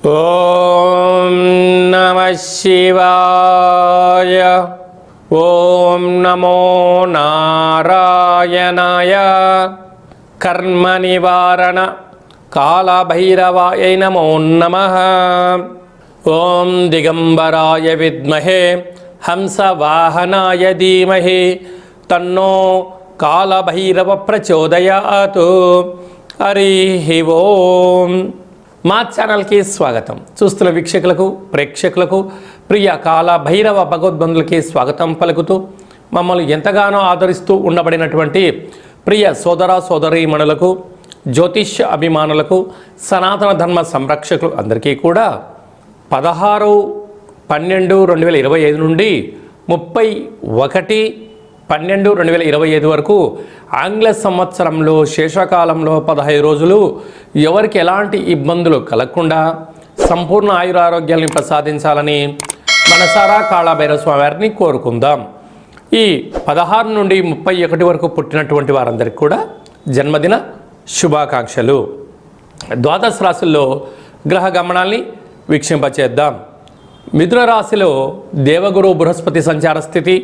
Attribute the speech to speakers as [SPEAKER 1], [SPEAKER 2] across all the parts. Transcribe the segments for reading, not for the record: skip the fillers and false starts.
[SPEAKER 1] ఓం నమః శివాయ. ఓం నమో నారాయణాయ. కర్మ నివారణ కాళభైరవాయ నమో నమః. ఓం దిగంబరాయ విద్మహే హంసవాహనాయ ధీమహి తన్నో కాళభైరవ ప్రచోదయాత్. హరి ఓం. మా ఛానల్కి స్వాగతం. చూస్తున్న వీక్షకులకు ప్రేక్షకులకు ప్రియ కాళభైరవ భగవద్బంధులకి స్వాగతం పలుకుతూ మమ్మల్ని ఎంతగానో ఆదరిస్తూ ఉండబడినటువంటి ప్రియ సోదర సోదరీమణులకు, జ్యోతిష్య అభిమానులకు, సనాతన ధర్మ సంరక్షకులు అందరికీ కూడా 16/12/2025 నుండి 31/12/2025 వరకు ఆంగ్ల సంవత్సరంలో శేషకాలంలో 15 రోజులు ఎవరికి ఎలాంటి ఇబ్బందులు కలగకుండా సంపూర్ణ ఆయురారోగ్యాన్ని ప్రసాదించాలని మనసారా కాళభైరవ స్వామి వారిని కోరుకుందాం. ఈ 16 నుండి 31 వరకు పుట్టినటువంటి వారందరికీ కూడా జన్మదిన శుభాకాంక్షలు. ద్వాదశ రాశుల్లో గ్రహ గమనాల్ని వీక్షింపచేద్దాం. మిథున రాశిలో దేవగురు బృహస్పతి సంచార స్థితి,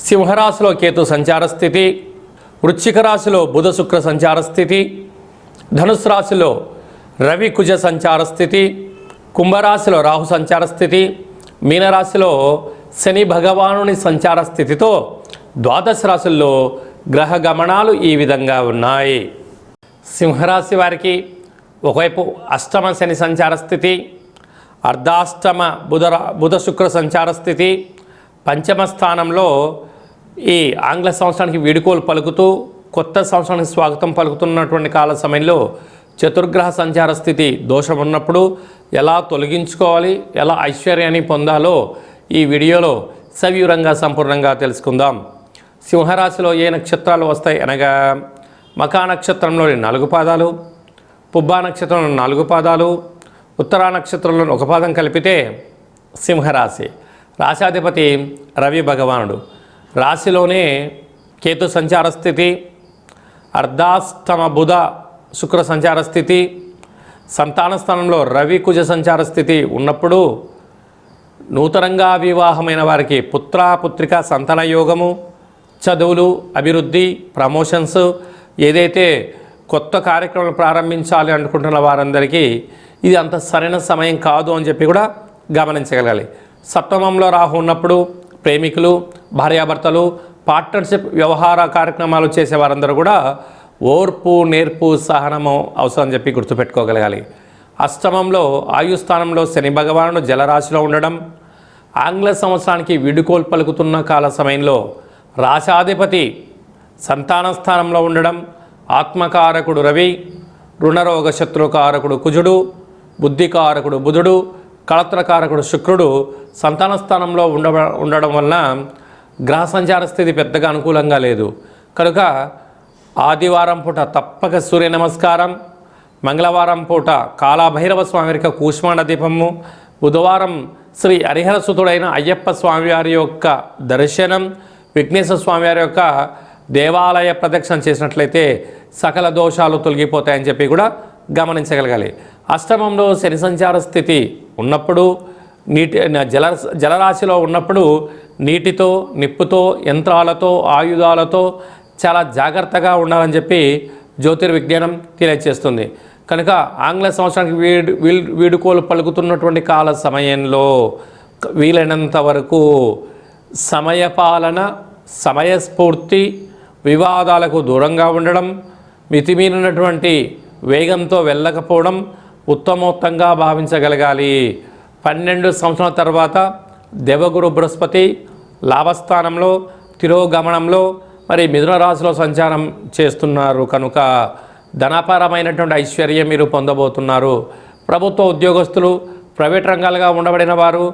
[SPEAKER 1] సింహరాశిలో కేతు సంచార స్థితి, వృశ్చిక రాశిలో బుధ శుక్ర సంచార స్థితి, ధనుసు రాశిలో రవి కుజ సంచార స్థితి, కుంభరాశిలో రాహు సంచార స్థితి, మీనరాశిలో శని భగవానుని సంచార స్థితితో ద్వాదశ రాశుల్లో గ్రహ గమనాలు ఈ విధంగా ఉన్నాయి. సింహరాశి వారికి ఒకవైపు అష్టమ శని సంచార స్థితి, అర్ధాష్టమ బుధ శుక్ర సంచార స్థితి, పంచమ స్థానంలో ఈ ఆంగ్ల సంవత్సరానికి వీడుకోలు పలుకుతూ కొత్త సంవత్సరానికి స్వాగతం పలుకుతున్నటువంటి కాల సమయంలో చతుర్గ్రహ సంచార స్థితి దోషం ఉన్నప్పుడు ఎలా తొలగించుకోవాలి, ఎలా ఐశ్వర్యాన్ని పొందాలో ఈ వీడియోలో సవివరంగా సంపూర్ణంగా తెలుసుకుందాం. సింహరాశిలో ఏ నక్షత్రాలు వస్తాయి అనగా మకా నక్షత్రంలోని 4 పాదాలు, పుబ్బా నక్షత్రంలో 4 పాదాలు, ఉత్తరా నక్షత్రంలో 1 పాదం కలిపితే సింహరాశి. రాశాధిపతి రవి భగవానుడు. రాశిలోనే కేతు సంచార స్థితి, అర్ధాష్టమ బుధ శుక్ర సంచార స్థితి, సంతాన స్థానంలో రవి కుజ సంచార స్థితి ఉన్నప్పుడు నూతనంగా వివాహమైన వారికి పుత్రిక సంతాన యోగము, చదువులు, అభివృద్ధి, ప్రమోషన్స్, ఏదైతే కొత్త కార్యక్రమాలు ప్రారంభించాలి అనుకుంటున్న వారందరికీ ఇది అంత సరైన సమయం కాదు అని చెప్పి కూడా గమనించగలగాలి. సప్తమంలో రాహు ఉన్నప్పుడు ప్రేమికులు, భార్యాభర్తలు, పార్ట్నర్షిప్ వ్యవహార కార్యక్రమాలు చేసే వారందరూ కూడా ఓర్పు, నేర్పు, సహనము అవసరం అని చెప్పి గుర్తుపెట్టుకోగలగాలి. అష్టమంలో ఆయుస్థానంలో శని భగవానుడు జలరాశిలో ఉండడం, ఆంగ్ల సంవత్సరానికి వీడుకోలు పలుకుతున్న కాల సమయంలో రాశాధిపతి సంతాన స్థానంలో ఉండడం, ఆత్మకారకుడు రవి, రుణరోగ శత్రుకారకుడు కుజుడు, బుద్ధికారకుడు బుధుడు, కళత్రకారకుడు శుక్రుడు సంతాన స్థానంలో ఉండడం వలన గ్రహ సంచార స్థితి పెద్దగా అనుకూలంగా లేదు. కనుక ఆదివారం పూట తప్పక సూర్య నమస్కారం, మంగళవారం పూట కాళభైరవ స్వామి వారికి కూష్మాండ దీపము, బుధవారం శ్రీ హరిహర సుతుడైన అయ్యప్ప స్వామివారి యొక్క దర్శనం, విఘ్నేశ్వర స్వామివారి యొక్క దేవాలయ ప్రదక్షిణ చేసినట్లయితే సకల దోషాలు తొలగిపోతాయని చెప్పి కూడా గమనించగలగాలి. అష్టమంలో శని సంచార స్థితి ఉన్నప్పుడు జలరాశిలో ఉన్నప్పుడు నీటితో, నిప్పుతో, యంత్రాలతో, ఆయుధాలతో చాలా జాగ్రత్తగా ఉండాలని చెప్పి జ్యోతిర్విజ్ఞానం తెలియజేస్తుంది. కనుక ఆంగ్ల సంవత్సరానికి వీడుకోలు పలుకుతున్నటువంటి కాల సమయంలో వీలైనంత వరకు సమయపాలన, సమయస్ఫూర్తి, వివాదాలకు దూరంగా ఉండడం, మితిమీరినటువంటి వేగంతో వెళ్ళకపోవడం ఉత్తమోత్తంగా భావించగలగాలి. 12 సంవత్సరాల తర్వాత దేవగురు బృహస్పతి లాభస్థానంలో తిరోగమనంలో మరి మిథున రాశిలో సంచారం చేస్తున్నారు. కనుక ధనపరమైనటువంటి ఐశ్వర్యం మీరు పొందబోతున్నారు. ప్రభుత్వ ఉద్యోగస్తులు, ప్రైవేట్ రంగాలుగా ఉండబడిన వారు,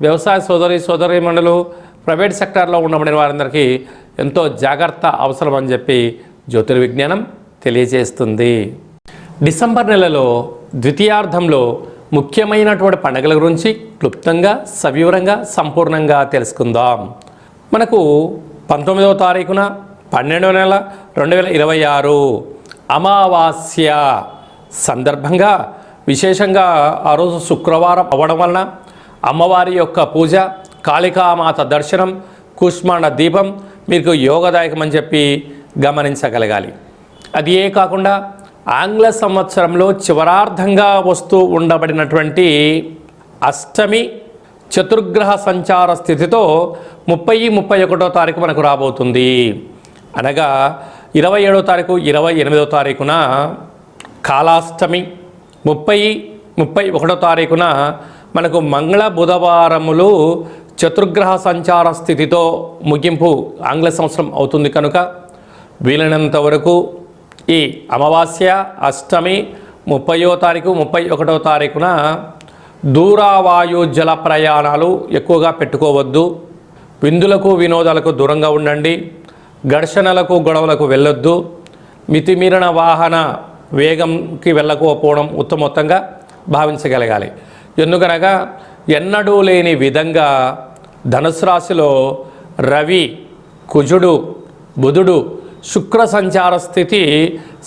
[SPEAKER 1] వ్యవసాయ సోదరీమణులు, ప్రైవేట్ సెక్టార్లో ఉండబడిన వారందరికీ ఎంతో జాగ్రత్త అవసరం అని చెప్పి జ్యోతిర్విజ్ఞానం తెలియజేస్తుంది. డిసెంబర్ నెలలో ద్వితీయార్థంలో ముఖ్యమైనటువంటి పండుగల గురించి క్లుప్తంగా, సవివరంగా, సంపూర్ణంగా తెలుసుకుందాం. మనకు 19వ తారీఖున 12వ నెల 2026 అమావాస్య సందర్భంగా విశేషంగా ఆ రోజు శుక్రవారం అవ్వడం వలన అమ్మవారి యొక్క పూజ, కాళికామాత దర్శనం, కూష్మాండ దీపం మీకు యోగదాయకమని చెప్పి గమనించగలగాలి. అది ఏ కాకుండా ఆంగ్ల సంవత్సరంలో చివరార్థంగా వస్తూ ఉండబడినటువంటి అష్టమి చతుర్గ్రహ సంచార స్థితితో 30-31 తారీఖు మనకు రాబోతుంది. అనగా 27వ తారీఖు 28వ తారీఖున కాలాష్టమి, 30-31 తారీఖున మనకు మంగళ బుధవారములు చతుర్గ్రహ సంచార స్థితితో ముగింపు ఆంగ్ల సంవత్సరం అవుతుంది. కనుక వీలైనంత వరకు ఈ అమావాస్య, అష్టమి, 30వ తారీఖు 31వ తారీఖున దూరావాయు జల ప్రయాణాలు ఎక్కువగా పెట్టుకోవద్దు. విందులకు వినోదాలకు దూరంగా ఉండండి. ఘర్షణలకు గొడవలకు వెళ్ళొద్దు. మితిమీరిన వాహన వేగంకి వెళ్ళకపోవడం ఉత్తమోత్తంగా భావించగలగాలి. ఎందుకనగా ఎన్నడూ లేని విధంగా ధనుసు రాశిలో రవి, కుజుడు, బుధుడు, శుక్ర సంచార స్థితి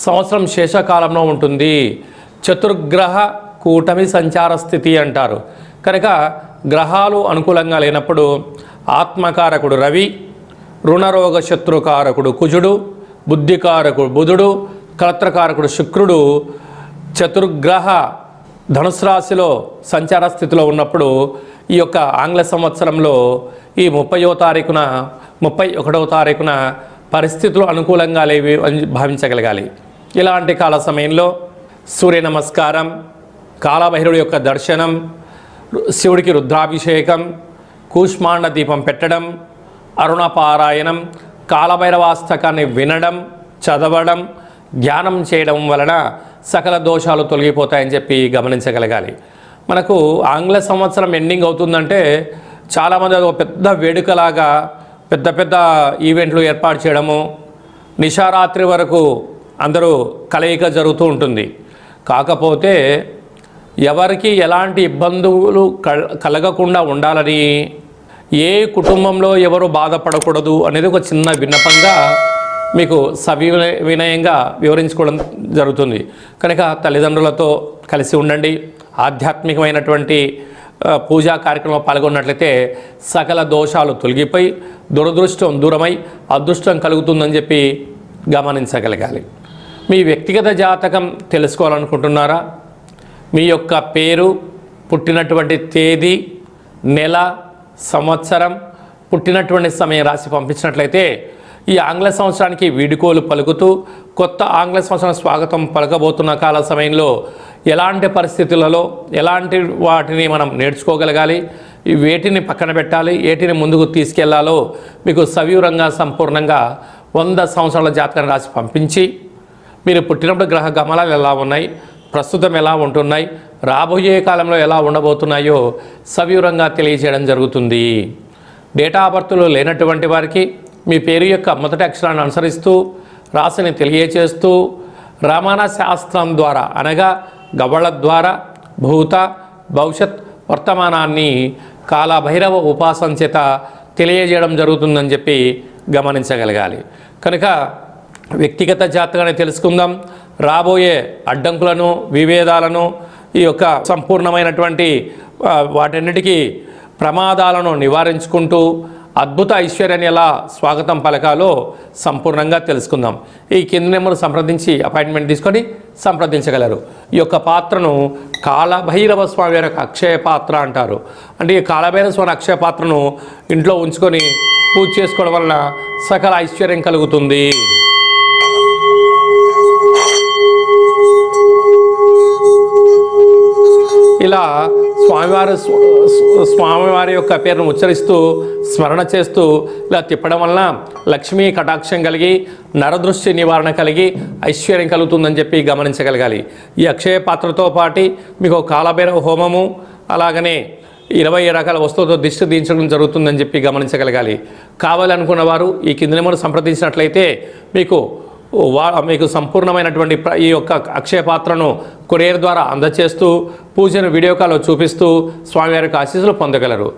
[SPEAKER 1] సంవత్సరం శేషకాలంలో ఉంటుంది. చతుర్గ్రహ కూటమి సంచార స్థితి అంటారు. కనుక గ్రహాలు అనుకూలంగా లేనప్పుడు ఆత్మకారకుడు రవి, రుణరోగ శత్రుకారకుడు కుజుడు, బుద్ధికారకుడు బుధుడు, కలత్రకారకుడు శుక్రుడు చతుర్గ్రహ ధనుసు రాశిలో సంచార స్థితిలో ఉన్నప్పుడు ఈ యొక్క ఆంగ్ల సంవత్సరంలో ఈ 30వ తారీఖున 31వ తారీఖున పరిస్థితులు అనుకూలంగా లేవి అని భావించగలగాలి. ఇలాంటి కాల సమయంలో సూర్య నమస్కారం, కాలభైరవుడి యొక్క దర్శనం, శివుడికి రుద్రాభిషేకం, కూష్మాండ దీపం పెట్టడం, అరుణ పారాయణం, కాలభైరవాస్తకాన్ని వినడం, చదవడం, ధ్యానం చేయడం వలన సకల దోషాలు తొలగిపోతాయని చెప్పి గమనించగలగాలి. మనకు ఆంగ్ల సంవత్సరం ఎండింగ్ అవుతుందంటే చాలామంది అది ఒక పెద్ద వేడుకలాగా పెద్ద పెద్ద ఈవెంట్లు ఏర్పాటు చేయడము, నిశారాత్రి వరకు అందరూ కలయిక జరుగుతూ ఉంటుంది. కాకపోతే ఎవరికి ఎలాంటి ఇబ్బందులు కలగకుండా ఉండాలని, ఏ కుటుంబంలో ఎవరు బాధపడకూడదు అనేది ఒక చిన్న విన్నపంగా మీకు వినయంగా వివరించుకోవడం జరుగుతుంది. కనుక తల్లిదండ్రులతో కలిసి ఉండండి. ఆధ్యాత్మికమైనటువంటి పూజా కార్యక్రమంలో పాల్గొన్నట్లయితే సకల దోషాలు తొలగిపోయి దురదృష్టం దూరమై అదృష్టం కలుగుతుందని చెప్పి గమనించగలగాలి. మీ వ్యక్తిగత జాతకం తెలుసుకోవాలనుకుంటున్నారా? మీ యొక్క పేరు, పుట్టినటువంటి తేదీ, నెల, సంవత్సరం, పుట్టినటువంటి సమయం రాసి పంపించినట్లయితే ఈ ఆంగ్ల సంవత్సరానికి వీడుకోలు పలుకుతూ కొత్త ఆంగ్ల సంవత్సరం స్వాగతం పలకబోతున్న కాల సమయంలో ఎలాంటి పరిస్థితులలో ఎలాంటి వాటిని మనం నేర్చుకోగలగాలి, వేటిని పక్కన పెట్టాలి, వేటిని ముందుకు తీసుకెళ్లాలో మీకు సవివరంగా సంపూర్ణంగా 100 సంవత్సరాల జాతకాన్ని రాసి పంపించి మీరు పుట్టినప్పుడు గ్రహ గమనాలు ఎలా ఉన్నాయి, ప్రస్తుతం ఎలా ఉంటున్నాయి, రాబోయే కాలంలో ఎలా ఉండబోతున్నాయో సవివరంగా తెలియజేయడం జరుగుతుంది. డేటా ఆఫ్ బర్త్లో లేనటువంటి వారికి మీ పేరు యొక్క మొదటి అక్షరాన్ని అనుసరిస్తూ రాశిని తెలియచేస్తూ రమణ శాస్త్రం ద్వారా అనగా గవ్వళ ద్వారా భూత భవిష్యత్ వర్తమానాన్ని కాలభైరవ ఉపాసన చేత తెలియజేయడం జరుగుతుందని చెప్పి గమనించగలగాలి. కనుక వ్యక్తిగత జాతకాన్ని తెలుసుకుందాం. రాబోయే అడ్డంకులను, విభేదాలను, ఈ యొక్క సంపూర్ణమైనటువంటి వాటన్నిటికీ ప్రమాదాలను నివారించుకుంటూ అద్భుత ఐశ్వర్యాన్ని ఎలా స్వాగతం పలకాలో సంపూర్ణంగా తెలుసుకుందాం. ఈ కింది నెంబర్ సంప్రదించి అపాయింట్మెంట్ తీసుకొని సంప్రదించగలరు. ఈ యొక్క పాత్రను కాలభైరవ స్వామి యొక్క అక్షయ పాత్ర అంటారు. అంటే ఈ కాలభైరవ స్వామి అక్షయ పాత్రను ఇంట్లో ఉంచుకొని పూజ చేసుకోవడం వలన సకల ఐశ్వర్యం కలుగుతుంది. ఇలా స్వామివారి యొక్క పేరును ఉచ్చరిస్తూ స్మరణ చేస్తూ ఇలా తిప్పడం వలన లక్ష్మీ కటాక్షం కలిగి నరదృష్టి నివారణ కలిగి ఐశ్వర్యం కలుగుతుందని చెప్పి గమనించగలగాలి. ఈ అక్షయ పాత్రతో పాటు మీకు కాలభైరవ హోమము, అలాగనే 20 రకాల వస్తువులతో దిష్టి దించడం జరుగుతుందని చెప్పి గమనించగలగాలి. కావాలనుకున్న వారు ఈ కింది నెంబర్ సంప్రదించినట్లయితే మీకు సంపూర్ణమైనటువంటి ఈ యొక్క అక్షయ పాత్రను కొరియర్ ద్వారా అందజేస్తూ పూజను వీడియో కాల్లో చూపిస్తూ స్వామివారికి ఆశీస్సులు పొందగలరు.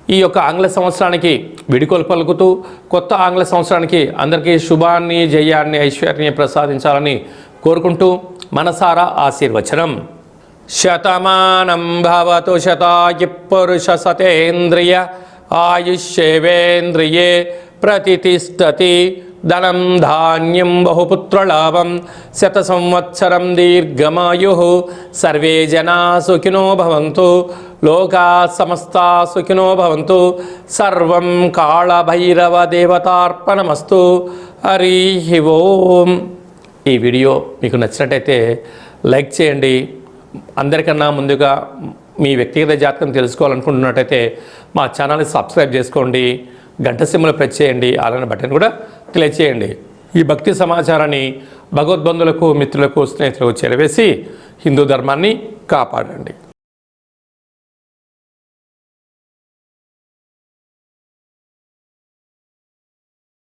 [SPEAKER 1] ఈ యొక్క ఆంగ్ల సంవత్సరానికి వీడుకోలు పలుకుతూ కొత్త ఆంగ్ల సంవత్సరానికి అందరికీ శుభాన్ని, జయాన్ని, ఐశ్వర్యాన్ని ప్రసాదించాలని కోరుకుంటూ మనసారా ఆశీర్వచనం. శతమానం భవతు శతాయు పురుష సతేంద్రియ ఆయుష్యేవేంద్రియే ప్రతిష్టతి. ధనం ధాన్యం బహుపుత్రలాభం శత సంవత్సరం దీర్ఘమాయు. సర్వే జనా సుఖినో భవంతు. లోకా సమస్తా సుఖినో భవంతు. సర్వం కాళభైరవ దేవతార్పణమస్తు. హరి ఓం. ఈ వీడియో మీకు నచ్చినట్టయితే లైక్ చేయండి. అందరికన్నా ముందుగా మీ వ్యక్తిగత జాతకం తెలుసుకోవాలనుకుంటున్నట్టయితే మా ఛానల్ని సబ్స్క్రైబ్ చేసుకోండి. గంట సింబల్ ప్రెస్ చేయండి. అలానే బటన్ కూడా క్లిక్ చేయండి. ఈ భక్తి సమాచారాన్ని భగవద్బంధులకు, మిత్రులకు, స్నేహితులకు చేరవేసి హిందూ ధర్మాన్ని కాపాడండి.